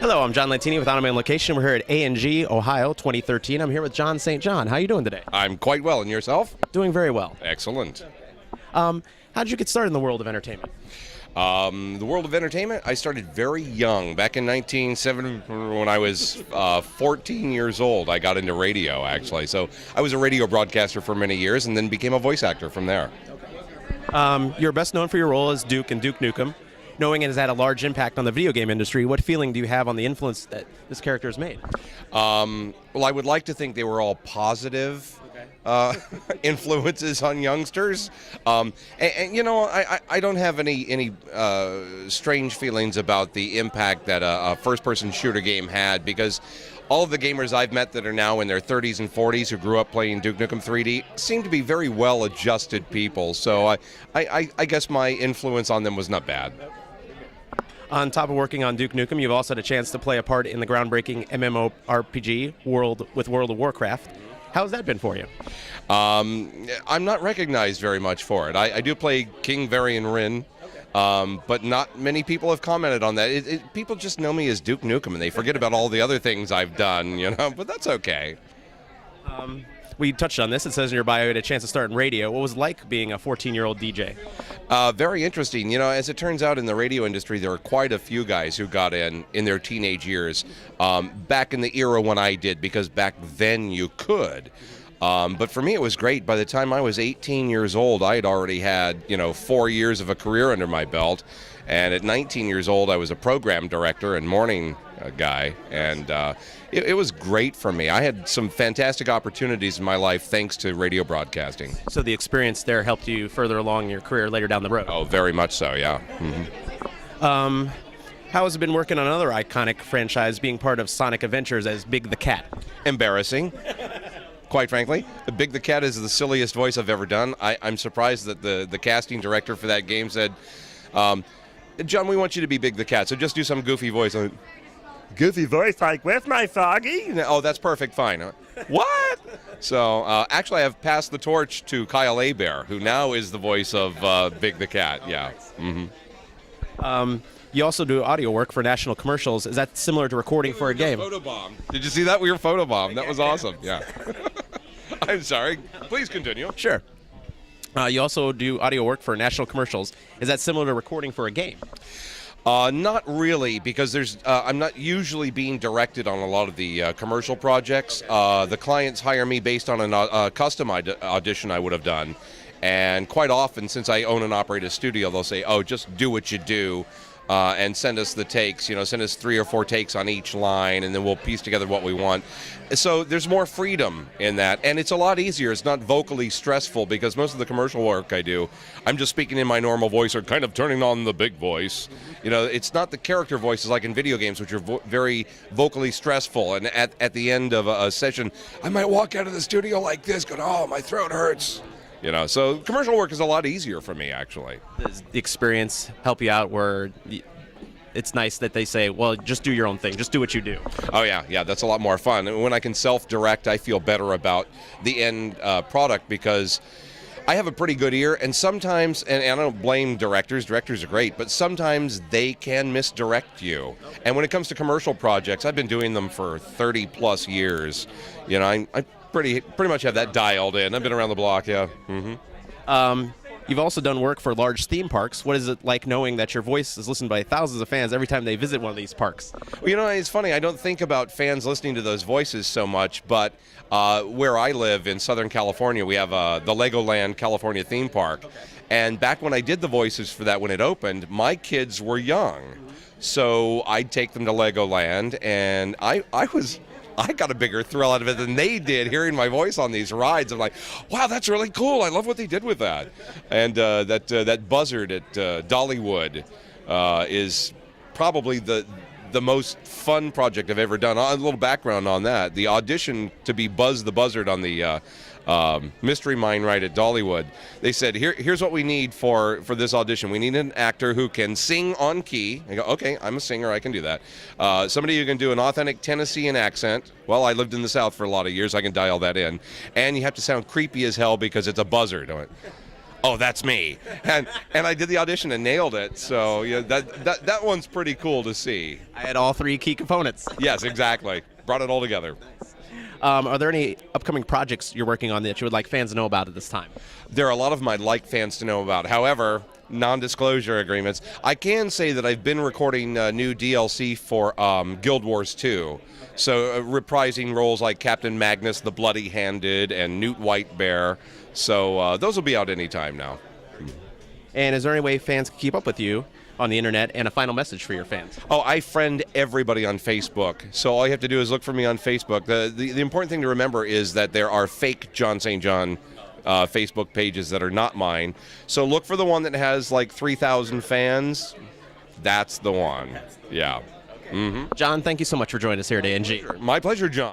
Hello, I'm Jon Lantini with On Demand Location. We're here at A&G Ohio 2013. I'm here with Jon St. John. How are you doing today? I'm quite well. And yourself? Doing very well. Excellent. How did you get started in the world of entertainment? The world of entertainment, I started very young. Back in 1970, when I was 14 years old, I got into radio, actually. So I was a radio broadcaster for many years and then became a voice actor from there. You're best known for your role as Duke in Duke Nukem. Knowing it has had a large impact on the video game industry, what feeling do you have on the influence that this character has made? Well, I would like to think they were all positive influences on youngsters. And you know, I don't have any strange feelings about the impact that a first-person shooter game had, because all of the gamers I've met that are now in their 30s and 40s who grew up playing Duke Nukem 3D seem to be very well-adjusted people. So I guess my influence on them was not bad. On top of working on Duke Nukem, you've also had a chance to play a part in the groundbreaking MMORPG World of Warcraft. How's that been for you? I'm not recognized very much for it. I do play King Varian Rin, but not many people have commented on that. People just know me as Duke Nukem, and they forget about all the other things I've done, you know, but that's okay. We touched on this. It says in your bio you had a chance to start in radio. What was it like being a 14-year-old DJ? Very interesting. You know, as it turns out in the radio industry, there are quite a few guys who got in their teenage years, back in the era when I did, because back then you could. But for me, it was great. By the time I was 18 years old, I had already had, 4 years of a career under my belt. And at 19 years old, I was a program director and morning guy. And it was great for me. I had some fantastic opportunities in my life thanks to radio broadcasting. So the experience there helped you further along your career later down the road? Oh, very much so, yeah. Mm-hmm. How has it been working on another iconic franchise, being part of Sonic Adventures as Big the Cat? Embarrassing. Quite frankly, Big the Cat is the silliest voice I've ever done. I'm surprised that the casting director for that game said, John, we want you to be Big the Cat, so just do some goofy voice. Goofy voice like, where's my Foggy? Oh, that's perfect, fine. What? So, actually, I've passed the torch to Kyle Abear, who now is the voice of Big the Cat, yeah. Mm-hmm. You also do audio work for national commercials. Is that similar to recording for a game? Photobomb. Did you see that? We were photobombed. That was awesome, yeah. I'm sorry. Please continue. Sure. You also do audio work for national commercials. Is that similar to recording for a game? Not really, because I'm not usually being directed on a lot of the commercial projects. The clients hire me based on a custom audition I would have done. And quite often, since I own and operate a studio, they'll say, oh, just do what you do. And send us the takes, send us 3 or 4 takes on each line, and then we'll piece together what we want. So there's more freedom in that, and it's a lot easier. It's not vocally stressful, because most of the commercial work I do, I'm just speaking in my normal voice or kind of turning on the big voice. It's not the character voices like in video games, which are very vocally stressful, and at the end of a session, I might walk out of the studio like this, going, oh, my throat hurts. So commercial work is a lot easier for me, actually. Does the experience help you out where it's nice that they say, well, just do your own thing, just do what you do? Oh, yeah, that's a lot more fun. And when I can self-direct, I feel better about the end product, because I have a pretty good ear, and sometimes, and I don't blame directors are great, but sometimes they can misdirect you. And when it comes to commercial projects, I've been doing them for 30-plus years. I pretty much have that dialed in. I've been around the block, yeah. Mm-hmm. You've also done work for large theme parks. What is it like knowing that your voice is listened by thousands of fans every time they visit one of these parks? Well, it's funny. I don't think about fans listening to those voices so much, but where I live in Southern California, we have the Legoland California theme park. And back when I did the voices for that when it opened, my kids were young. So I'd take them to Legoland, and I got a bigger thrill out of it than they did hearing my voice on these rides. I'm like, wow, that's really cool. I love what they did with that. And that buzzard at Dollywood is probably the most fun project I've ever done. A little background on that. The audition to be Buzz the Buzzard on the Mystery Mine ride at Dollywood, they said, here's what we need for this audition. We need an actor who can sing on key. I go, okay, I'm a singer, I can do that. Somebody who can do an authentic Tennessean accent. Well, I lived in the South for a lot of years, I can dial that in. And you have to sound creepy as hell because it's a buzzard. I went, oh, that's me. And I did the audition and nailed it. So yeah, that one's pretty cool to see. I had all 3 key components. Yes, exactly. Brought it all together. Are there any upcoming projects you're working on that you would like fans to know about at this time? There are a lot of them I'd like fans to know about. However, non-disclosure agreements. I can say that I've been recording new DLC for Guild Wars 2. So reprising roles like Captain Magnus the Bloody-Handed and Newt Whitebear. So those will be out anytime now. And is there any way fans can keep up with you on the internet, and a final message for your fans? Oh, I friend everybody on Facebook. So all you have to do is look for me on Facebook. The important thing to remember is that there are fake Jon St. John Facebook pages that are not mine. So look for the one that has like 3,000 fans. That's the one. Yeah. Jon, thank you so much for joining us here at A&G. My pleasure, John.